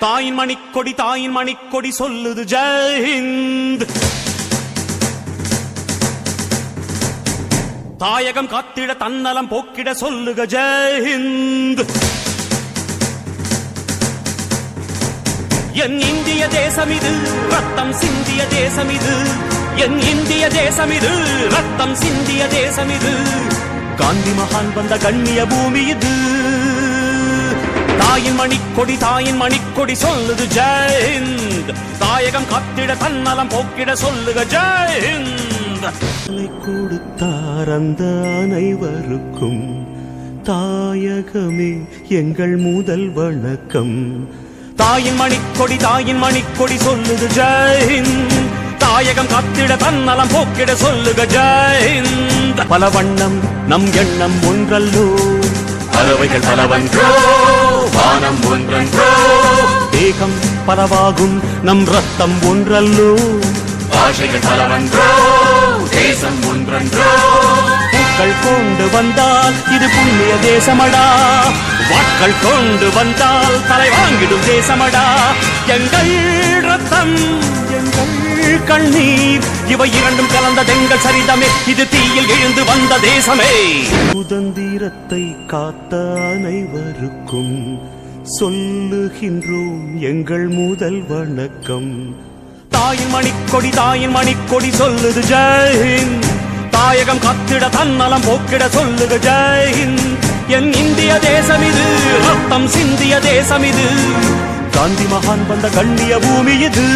தாயின் மணிக்கொடி சொல்லுது ஜெயஹிந்த். தாயகம் காத்திட தன்னலம் போக்கிட சொல்லுக ஜெயஹிந்த். என் இந்திய தேசம் இது ரத்தம் சிந்திய தேசம் இது. என் இந்திய தேசம் இது ரத்தம் சிந்திய தேசம் இது. காந்தி மகான் வந்த கண்ணிய பூமி இது. தாயின் மணிக்கொடி சொல்லுது ஜெயஹிந்த். தாயகம் காத்திட தன்னலம் போக்கிட சொல்லுக ஜெயஹிந்த். கொடுத்தார் அந்த அனைவருக்கும் தாயகமே எங்கள் முதல் வணக்கம். தாயின் மணிக்கொடி சொல்லுது ஜெயஹிந்த். தாயகம் காத்திட தன்னலம் போக்கிட சொல்லுக ஜெயஹிந்த். பல வண்ணம் நம் எண்ணம் ஒன்றல்லோ, பறவைகள் பலவன்றோ, வானம் ஒன்றன்றோ. தேகம் பலவாகும் நம் ரத்தம் ஒன்றல்லோ, பாஷைகள் பலவன்றோ, தேசம் ஒன்றன்றோ. பூக்கள் கொண்டு வந்தால் இது புண்ணிய தேசமடா, வாட்கள் கொண்டு வந்தால் தலை வாங்கிடும் தேசமடா. எங்கள் ரத்தம் எங்கள் கண்ணீர் இவை இரண்டும் கலந்த எங்கள் சரிதமே, இது தீயில் எழுந்து வந்த தேசமே. சுதந்திரத்தை காத்த அனைவருக்கும் சொல்லுகின்றோம் எங்கள் முதல் வணக்கம். தாயின் மணிக்கொடி சொல்லுது ஜெயஹிந்த். தாயகம் காத்திட தன்னலம் போக்கிட சொல்லுக ஜெயஹிந்த். என் இந்திய தேசம் இது ரத்தம் சிந்திய தேசம் இது. காந்தி மகான் வந்த கண்ணிய பூமி இது.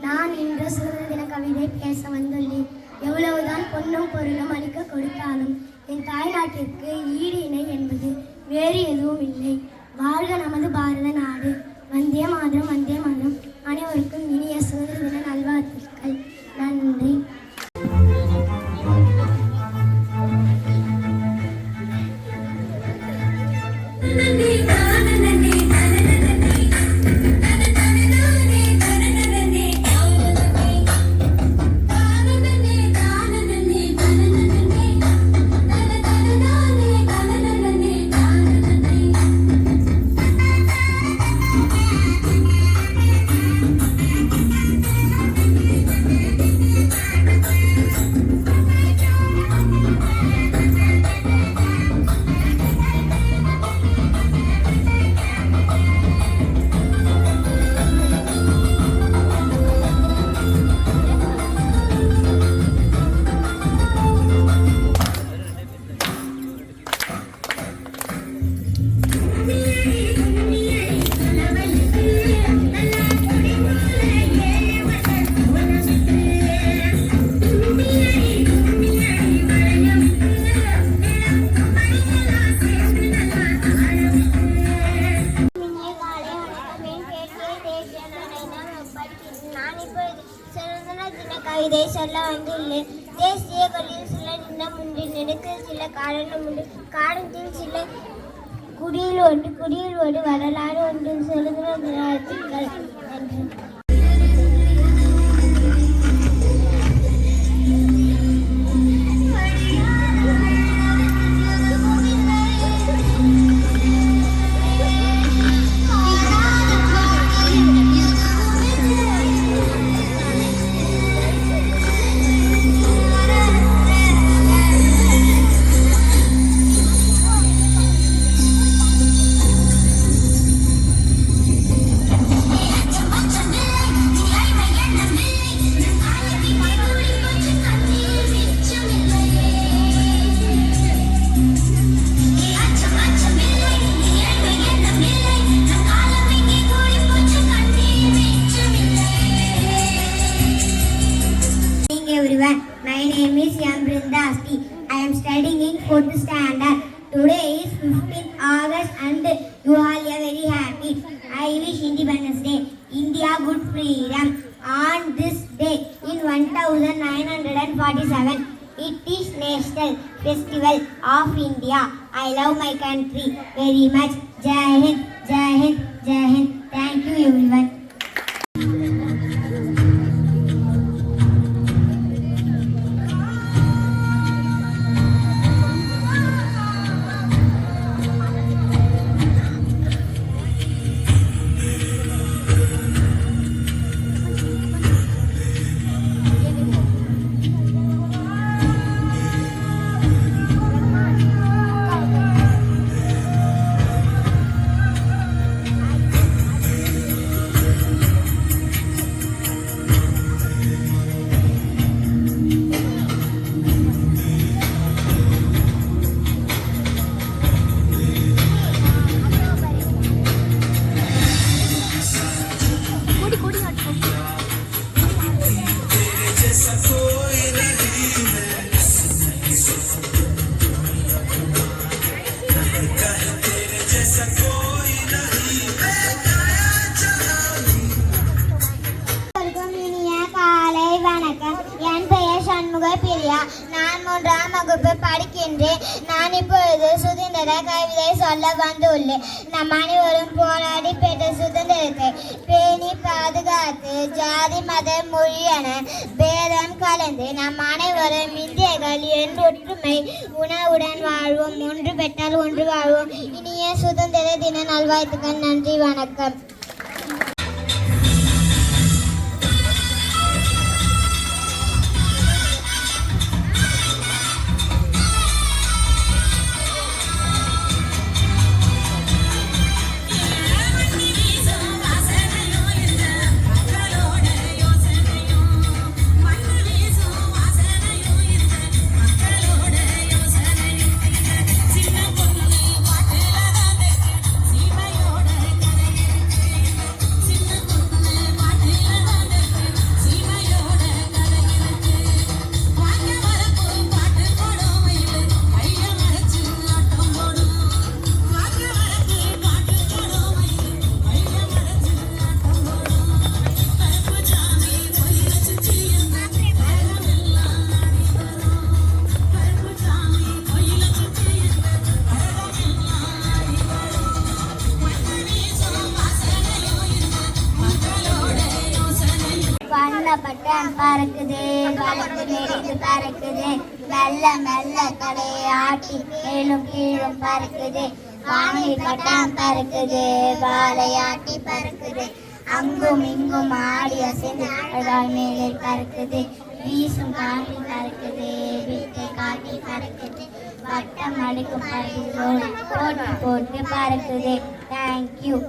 நான் இன்று சுதந்திர தின கவிதை பேச வந்துள்ளேன். எவ்வளவுதான் பொன்னும் பொருளும் அளிக்க கொடுத்தாலும் என் தாய்நாட்டிற்கு ஈடு இணை என்பது வேறு எதுவும் இல்லை. வாழ்க நமது பாரத நாடு. வந்தே மாதரம் வந்தே மாதரம். அனைவருக்கும் இனிய சுதந்திர தின நல்வாழ்த்துக்கள். நன்றி. கவிதை சொல்ல வந்துள்ளேன். தேசிய கொள்கையில் சில நிலம் உண்டு, நெடுக்கில் சில காரணம் உண்டு, காரணத்தில் சில குடியில் ஒரு வரலாறு ஒன்று. சுதந்திர தினத்தில் நன்றி. Yeah. in 4th standard. Today is 15th August and you all are very happy. I wish Independence Day, India good freedom. On this day in 1947, it is National Festival of India. I love my country very much. Jai Hind, Jai Hind, Jai Hind. Thank you everyone. என் பெயர் சண்முக பிரியா. நான் 3ஆம் வகுப்பு படிக்கின்றேன். நான் இப்பொழுது சுதந்திர கவிதை சொல்ல வந்துள்ளேன். நம் அனைவரும் போராடி பெற்ற சுதந்திரத்தை பேணி பாதுகாத்து ஜாதி மத மொழி என பேதம் கலந்து நம் அனைவரும் இந்தியர்கள் என்று ஒற்றுமை உணவுடன் வாழ்வோம். ஒன்று பெற்றால் ஒன்று வாழ்வோம். இனிய சுதந்திர தின நல்வாழ்த்துக்கள். நன்றி, வணக்கம். பட்டம் பறக்குது, வளர்ந்து நெறிந்து பறக்குது, மெல்ல மெல்ல தலையை ஆட்டி மேலும் கீழும் பறக்குது. வாங்கி பட்டம் பறக்குது, வாழையாட்டி பறக்குது, அங்கும் இங்கும் ஆடி அசைந்து மேலே பறக்குது. வீசும் காட்டி பறக்குது, வீட்டை காட்டி பறக்குது, வட்டம் அடிக்கும் பறக்குது, போட்டு போட்டு பறக்குது. தேங்க்யூ.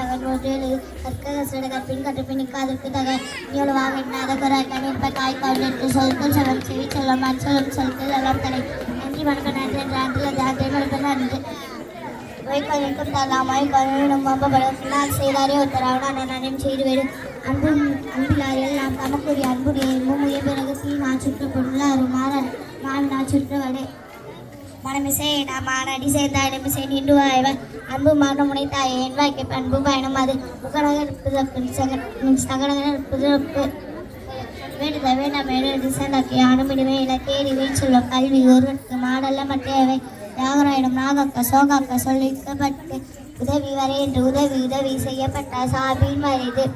தகவல் ஒன்று கற்க சிறக பின் கற்று பின்னிக்காதற்கு தக இவ்வளவாக எண்ணாதகராய் கணிப்ப காய் காவிட்டு சொற்கள் செல்வம் செவி செல்வம் மற்சொல்லும் சொற்கள் எல்லாம் தலை நன்றி வணக்கம் நன்றி என்ற ஆண்டில் ஜாக்கிரை வணக்கம் நன்றி வைக்கொழிக்கும் தள்ளாமாய் கருணும் வம்பப்படும் நான் செய்தாரே ஒருத்தராக நான் செய்து வேறு அன்பிலாரில் நாம் தமக்குரிய அன்புடைய மும்முய பிறகு தீ நான் சுற்றப்பட்டுள்ளார் மாறன் நான் சுற்றவடே மனமிசை நாம் மானடி சேர்ந்தாயிடமிசை நின்று வாய்வாய் அன்பு மாற்ற முனைத்தாயே என் வாய்க்கு அன்பு பயணம் அது முகடாக இருப்பதற்கு சகடாக இருப்பதற்கு வேண்டுத வேண்டாம் வேண்டு சேர்ந்தாக்கி அனுமதிவே இல தேடி வீழ்ச்சொல்ல கல்வி ஒருவருக்கு மாடல்ல மற்றவை யாகராயிடம் நாகக்க சோகாக்க சொல்லிக்கப்பட்டு உதவி வரை என்று உதவி செய்யப்பட்ட சாபின் வரைது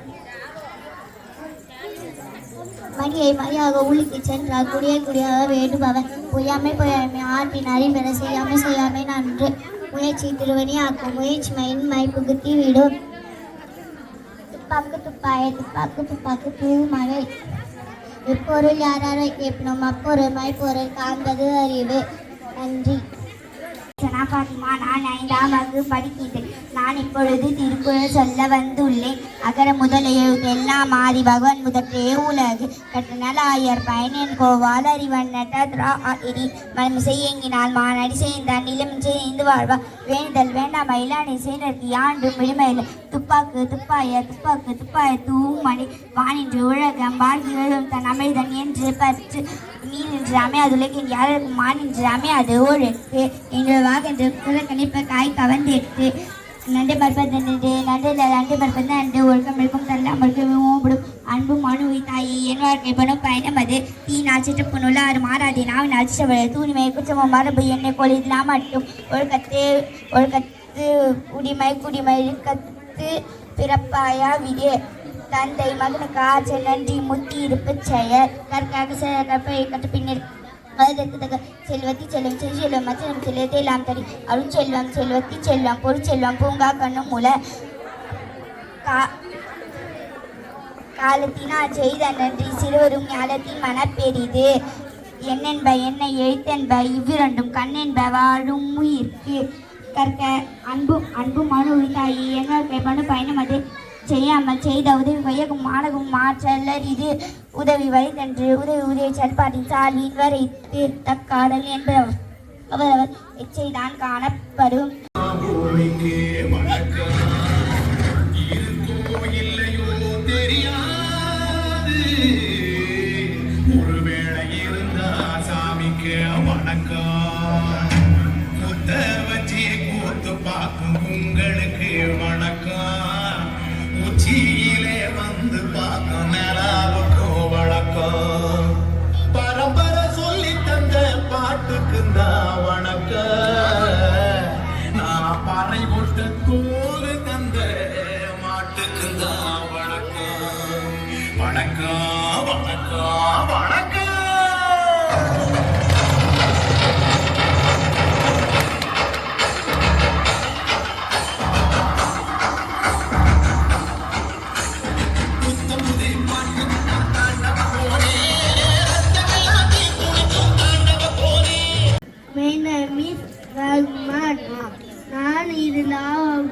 மணியை மணியாக உள்ளிக்கு சென்றால் குடியாக வேண்டுபவன் பொய்யாமை ஆற்றின் அறிபெற செய்யாமை நன்று முயற்சி திருவணியாக்கும் முயற்சி மை புகுத்தி விடும் துப்பாக்கு தூமழை எப்பொருள் யாரை கேட்பினோம் அப்பொருள் மைப்பொருள் காண்பது அறிவு நன்றி. பாத்திமா, நான் 5ஆம் வகுப்பு படிக்கின்றேன். நான் இப்பொழுது திருக்குறள் சொல்ல வந்துள்ளேன். அகர முதல் எழுத்தெல்லாம் ஆதி பகவன் முதற்றே உலகு கட்டணலாயர் பயனன் கோவால் அறிவன் நட்டத்ரா இடி மனம் செய்யங்கினால் மானடி செய்தான் நிலம் செய்து வாழ்வா வேண்டுதல் வேண்டாம் மயிலானை செய்தற்கு யாண்டும் விடுமையில் துப்பாய தூமணி வானின்று உலகம் வாழ்க்கை எழும் தன் அமைதன் என்று பற்று நீர் என்று அமையாதுலகின் யாருக்கும் மான் என்று அமையாது ஒழுக்கு என்று வாகென்று கணிப்ப காய் கவர்ந்தெடுத்து நண்டு பற்பது நண்டு ஒழுக்கம் இருக்கும் தரலாம் ஓடும் அன்பும் மனுவை தாயை என் வாழ்க்கை பணும் பயணம் அது தீ நாச்சிட்டு பொண்ணுள்ள ஆறு மாறாதே நாவின் அழிச்சவளை தூய்மை குற்றமும் மரபு என்னை கொள்ளிதெல்லாம் மட்டும் ஒழுக்கத்து குடிமை இழுக்கத்து பிறப்பாயா விடே தந்தை மகனுக்கு ஆற்றல் நன்றி முத்தி இருப்பு செயல் கற்காக கற்று பின்னர் செல்வத்தி செல்வம் செல்வம் மச்சனம் செல்வத்தை எல்லாம் தடி அருள் செல்வம் செல்வத்தி செல்வம் பொருட்செல்வம் பூங்கா கண்ணும் மூல காலத்தினால் செய்த நன்றி சிறுவரும் ஞாலத்தின் மனப்பெரிது என்னென்ப என்னை எழுத்தென்ப இவ்விரண்டும் கண்ணென்ப வாழும் உயிர்க்கு கற்க அன்பும் மனு உரித்தாயி எங்கள் மனு பயணம் அது செய்யாமல் செய்த உதவி வையகும் மாணகும் மாற்றலர் இது உதவி வைத்தன்று உதவி செயல்பாட்டின் சாலின் வரைத்து தக்காடல் என்பவர் அவரவர் எச்சைதான் காணப்படும். உங்களுக்கு வணக்கம் உச்சியிலே வந்து பார்க்கும் நிலாவுக்கும் வணக்கம் பரம்பரை சொல்லி தந்த பாட்டுக்கு தான் வணக்கம் நான் பறை போட்ட தோல் தந்த மாட்டுக்கு தான் வணக்கம் வணக்கம் வணக்கம் வணக்கம். நான் 2ஆம்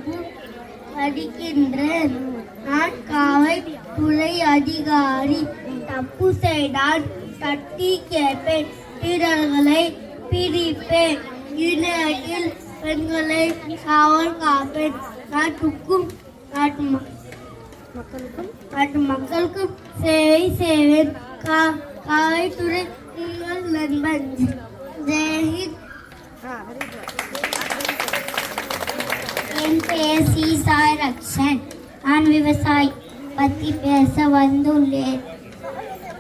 படிக்கின்றேன். நான் காவல்துறை அதிகாரி. தப்பு செய்தால் தட்டி கேட்பேன், வீரர்களை பிடிப்பேன், இணையில் பெண்களை காவல் காப்பேன். நாட்டு மக்களுக்கும் சேவை செய்வேன். காவல்துறை உங்கள் நண்பன். ஜெயஹிந்த். என் பெயர் சி சாய் ரக்ஷன். நான் விவசாயி பற்றி பேச வந்துள்ளேன்.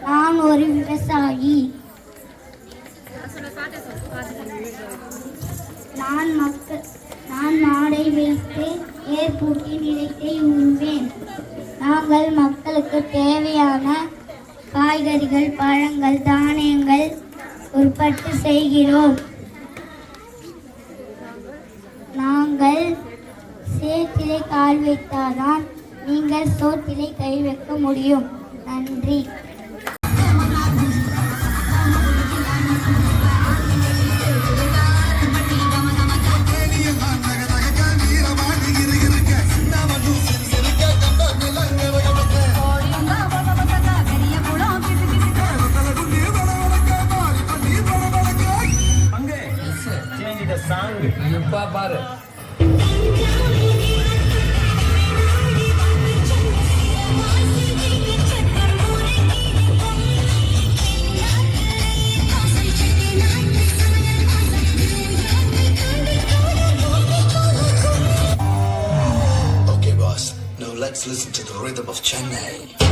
நான் ஒரு விவசாயி. நான் மாடை வைத்து ஏற்பூட்டி நிலத்தை உழுவேன். நாங்கள் மக்களுக்கு தேவையான காய்கறிகள், பழங்கள், தானியங்கள் உற்பத்தி செய்கிறோம். நாங்கள் சேற்றிலே கால் வைத்தால்தான் நீங்கள் சோற்றிலே கை வைக்க முடியும். நன்றி. வீரவாடி இருக்க பாரு. Okay, boss. Now let's listen to the rhythm of Chennai.